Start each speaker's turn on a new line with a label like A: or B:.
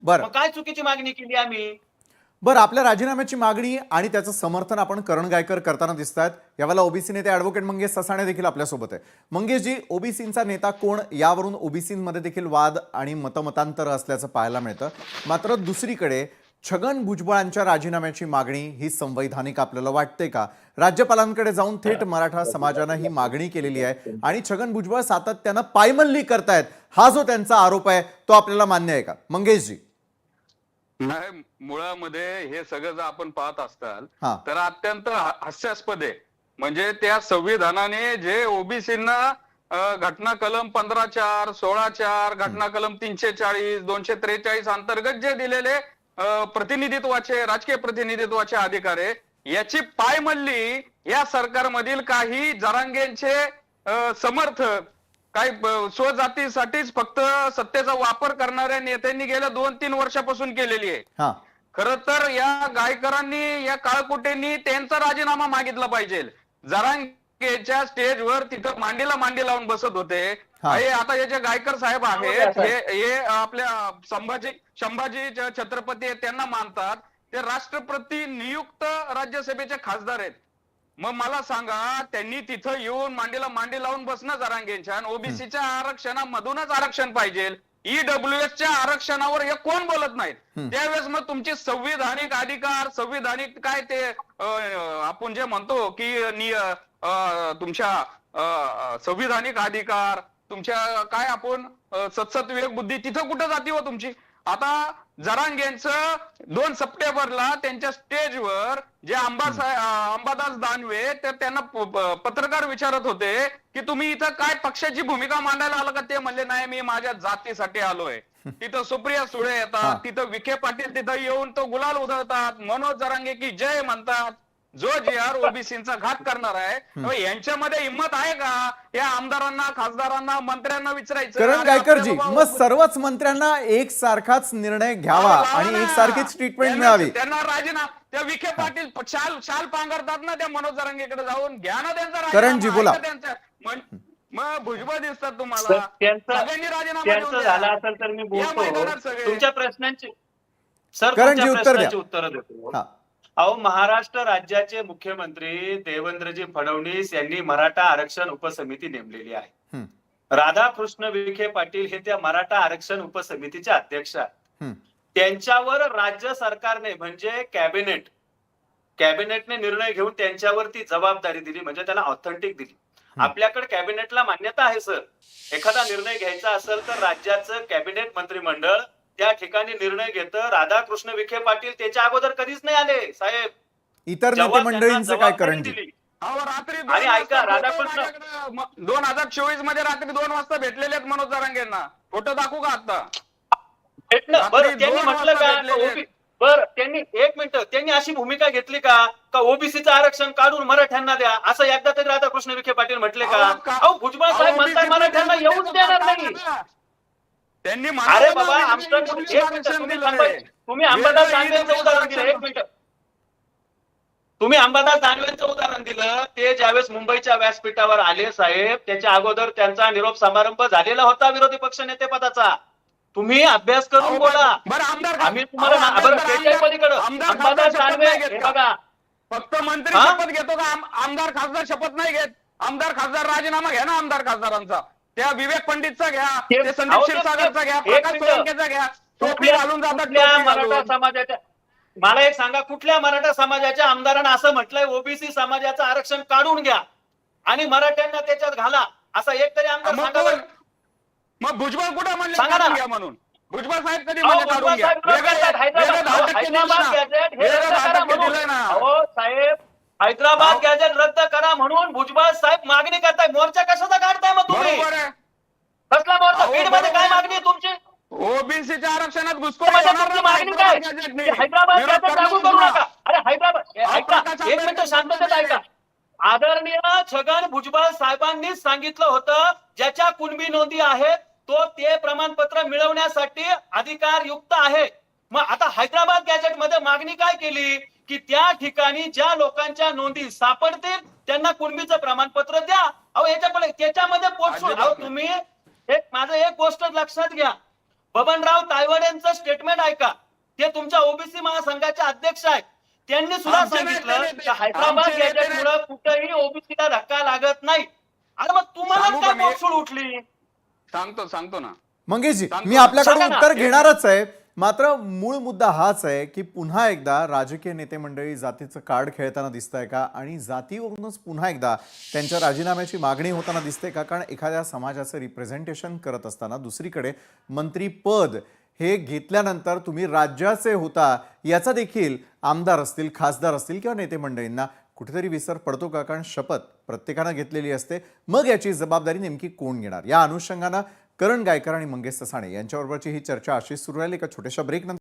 A: बरं
B: मग काय चुकीची मागणी केली आम्ही?
A: बरं आपल्या राजीनाम्याची मागणी आणि त्याचं समर्थन आपण करण गायकर करताना दिसत आहेत. यावेळेला ओबीसी नेते ॲडव्होकेट मंगेश ससाणे देखील आपल्यासोबत आहे. मंगेशजी, ओबीसींचा नेता कोण यावरून ओबीसींमध्ये देखील वाद आणि मतमतांतर असल्याचं पाहायला मिळतं. मात्र दुसरीकडे छगन भुजबळांच्या राजीनाम्याची मागणी ही संवैधानिक आपल्याला वाटते का? राज्यपालांकडे जाऊन थेट मराठा समाजानं ही मागणी केलेली आहे आणि छगन भुजबळ सातत्यानं पायमल्ली करतायत, हा जो त्यांचा आरोप आहे तो आपल्याला मान्य आहे का? मंगेशजी.
C: नाही, मुळामध्ये हे सगळं जर आपण पाहत असाल
A: हां.
C: तर अत्यंत हास्यास्पद आहे. म्हणजे त्या संविधानाने जे ओबीसींना घटना कलम 15(4), 16(4), घटना कलम 340, 243 अंतर्गत जे दिलेले प्रतिनिधित्वाचे, राजकीय प्रतिनिधित्वाचे अधिकार आहे, याची पायमल्ली या सरकारमधील काही जरांगेंचे समर्थक, काही स्वजातीसाठीच फक्त सत्तेचा वापर करणाऱ्या नेत्यांनी गेल्या 2-3 वर्षापासून केलेली आहे.
A: हां.
C: खरं तर या गायकरांनी, या काळकुटेंनी त्यांचा राजीनामा मागितला पाहिजे. जरांगेच्या स्टेजवर तिथं मांडीला मांडी लावून बसत होते.
A: हा.
C: हे आता हे जे गायकर साहेब आहेत, हे आपल्या संभाजी छत्रपती आहेत, त्यांना मानतात. ते राष्ट्रपती नियुक्त राज्यसभेचे खासदार आहेत. मग मला सांगा, त्यांनी तिथं येऊन मांडीला मांडी लावून बसणं जरांगेंच्या, आणि ओबीसीच्या आरक्षणामधूनच आरक्षण पाहिजे, ईडब्ल्यूएसच्या आरक्षणावर हे कोण बोलत नाहीत. त्यावेळेस मग तुमचे संविधानिक अधिकार, संविधानिक काय ते आपण जे म्हणतो की तुमच्या संविधानिक अधिकार, तुमच्या काय आपण सतसत विवेक बुद्धी तिथं कुठं जाती हो तुमची? आता जरांगेंचं 2 सप्टेंबरला त्यांच्या स्टेजवर जे अंबादास दानवे, तर त्यांना पत्रकार विचारत होते की तुम्ही इथं काय पक्षाची भूमिका मांडायला आला का? ते म्हणले नाही, मी माझ्या जातीसाठी आलोय. तिथं सुप्रिया सुळे येतात, तिथं विखे पाटील तिथं येऊन तो गुलाल उधळतात, मनोज जरांगे की जय म्हणतात. जो जी आर ओबीसींचा घात करणार आहे, यांच्यामध्ये हिंमत आहे का या आमदारांना, खासदारांना, मंत्र्यांना विचारायचं?
A: करण गायकरजी, मग सर्वच मंत्र्यांना एक सारखाच निर्णय घ्यावा आणि एक सारखीच ट्रीटमेंट मिळावी.
C: त्यांना राजीनामा, त्या विखे पाटील शाल पांघरतात ना त्या मनोज जरांगेकडे जाऊन, घ्या ना त्यांचा
A: करणजी बोला.
C: मग भुजबळ दिसतात तुम्हाला? सगळ्यांनी राजीनामा
B: झाला असेल तर मी बोलतो तुमच्या प्रश्नांची. सर
A: करणजी उत्तर द्या.
B: उत्तर देतो. अहो, महाराष्ट्र राज्याचे मुख्यमंत्री देवेंद्रजी फडणवीस यांनी मराठा आरक्षण उपसमिती नेमलेली आहे. राधाकृष्ण विखे पाटील हे त्या मराठा आरक्षण उपसमितीचे अध्यक्ष आहेत. त्यांच्यावर राज्य सरकारने म्हणजे कॅबिनेटने निर्णय घेऊन त्यांच्यावरती जबाबदारी दिली, म्हणजे त्याला ऑथेंटिक दिली. आपल्याकडे कॅबिनेटला मान्यता आहे सर. एखादा निर्णय घ्यायचा असेल तर राज्याचं कॅबिनेट मंत्रिमंडळ त्या ठिकाणी निर्णय घेतं. राधाकृष्ण विखे पाटील त्याच्या अगोदर कधीच नाही आले साहेब.
A: इतर नेते मंडळींचं काय करणजी?
C: रात्री
B: आणि ऐका, राधाकृष्ण
C: 2024 मध्ये रात्री 2 वाजता भेटलेले आहेत मनोज जरांगेंना. फोटो दाखवू का आता?
B: भेटलं. बरं, त्यांनी म्हटलं का? बरं, त्यांनी एक मिनिट, त्यांनी अशी भूमिका घेतली का ओबीसीचं आरक्षण काढून मराठ्यांना द्या, असं एकदा तरी राधाकृष्ण विखे पाटील म्हटले का? अहो, भुजबळ साहेब म्हणतात मराठ्यांना येऊच देणार नाही.
C: त्यांनी
B: अरे बाबा, तुम्ही अंबादास दानवेंचं उदाहरण दिलं. एक मिनिट, तुम्ही अंबादास दानवेंचं उदाहरण दिलं. ते ज्यावेळेस मुंबईच्या व्यासपीठावर आले साहेब, त्याच्या अगोदर त्यांचा निरोप समारंभ झालेला होता विरोधी पक्षनेते पदाचा. तुम्ही अभ्यास करून बोला. आम्ही तुम्हाला अंबादास दानवे हे बघा,
C: फक्त मंत्री शपथ घेतो का? आमदार खासदार शपथ नाही घेत. आमदार खासदार राजीनामा घ्या ना आमदार खासदारांचा. त्या विवेक पंडितचा घ्या, ते संदीप क्षीरसागरचा घ्या, प्रकाश सोळंकेचा घ्या. टोपी घालून जातात
B: मराठा समाजाच्या. मला एक सांगा, कुठल्या मराठा समाजाच्या आमदारांना असं म्हटलंय ओबीसी समाजाचं आरक्षण काढून घ्या आणि मराठ्यांना त्याच्यात घाला, असा एक तरी आमदार सांगा?
C: मग भुजबळ कुठं म्हणले
B: सांगा ना.
C: घ्या म्हणून? भुजबळ साहेब कधी म्हणले काढून घ्या?
B: हैदराबाद गॅजेट रद्द करा म्हणून भुजबळ साहेब मागणी करताय. मोर्चा कशाचा काढताय मग तुम्ही? कसला मोर्चा? बीड मध्ये काय मागणी आहे तुमची?
C: ओबीसीच्या आरक्षणात घुसखोरी
B: मागणी काय? हैदराबाद गॅजेट लागू करू नका. अरे हैदराबाद, ऐका एक मिनिट, शांततेत ऐका. आदरणीय छगन भुजबळ साहेबांनी सांगितलं होतं, ज्याच्या कुणबी नोंदी आहेत तो ते प्रमाणपत्र मिळवण्यासाठी अधिकार युक्त आहे. मग आता हैदराबाद गॅजेट मध्ये मागणी काय केली की त्या ठिकाणी ज्या लोकांच्या नोंदी सापडतील त्यांना कुणबीचं प्रमाणपत्र द्या. अहो, याच्यामध्ये त्याच्यामध्ये पोहोचून, अहो तुम्ही माझं एक गोष्ट लक्षात घ्या, बबनराव तायवाडेंचं स्टेटमेंट ऐका. ते तुमच्या ओबीसी महासंघाचे अध्यक्ष आहेत. त्यांनी सुद्धा
C: आमचे नेते
B: सांगितलं
C: नेते.
B: की हैदराबाद
C: आमचे नेते
B: गॅजेटमुळे कुठेही ओबीसीला धक्का लागत नाही. अरे मग तुम्हाला
C: सांगू
B: काय
C: का मी?
B: पोटसूळ उठली?
C: सांगतो ना.
A: मंगेशजी,
C: सांगतो
A: मी
C: ना.
A: आपल्याकडे
B: सांगा ना.
A: उत्तर घेणारच आहे. मात्र मूळ मुद्दा हाच आहे की पुन्हा एकदा राजकीय नेते मंडळी जातीचं कार्ड खेळताना दिसत आहे का, आणि जातीवरूनच पुन्हा एकदा त्यांच्या राजीनाम्याची मागणी होताना दिसते का? कारण एखाद्या समाजाचं रिप्रेझेंटेशन करत असताना दुसरीकडे मंत्रीपद हे घेतल्यानंतर तुम्ही राज्याचे होता याचा देखील आमदार असतील, खासदार असतील किंवा नेते मंडळींना कुठेतरी विसर पडतो का? कारण शपथ प्रत्येकानं घेतलेली असते. मग याची जबाबदारी नेमकी कोण घेणार? या अनुषंगानं करण गायकर आणि मंगेश ससाणे यांच्याबरोबरची ही चर्चा अशीच सुरू राहिली. एका छोट्याशा ब्रेक नंतर